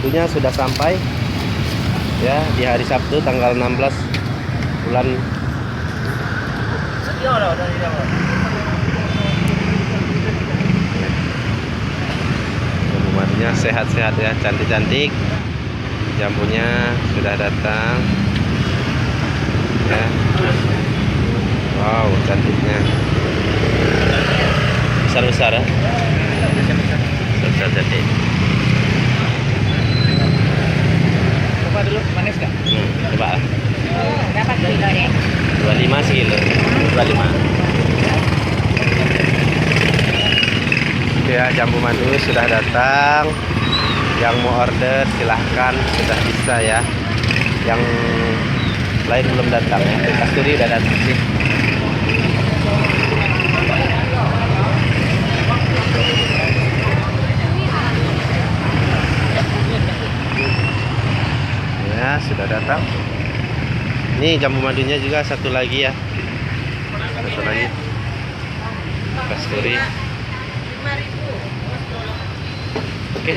madunya sudah sampai ya di hari Sabtu tanggal 16 bulan. Jambu madunya sehat-sehat ya, cantik-cantik. Jambunya sudah datang ya. Wow, cantiknya besar-besar ya, besar-besar cantik. Coba dulu, manis nggak? Coba Berapa kilo deh? 25 sekilo, 25. Oke ya, jambu madu sudah datang. Yang mau order silahkan, sudah bisa ya. Yang lain belum datang ya. Kasturi udah datang sih. Ya, sudah datang. Ini jambu madunya juga satu lagi ya. Satu lagi. Kasturi. Oke.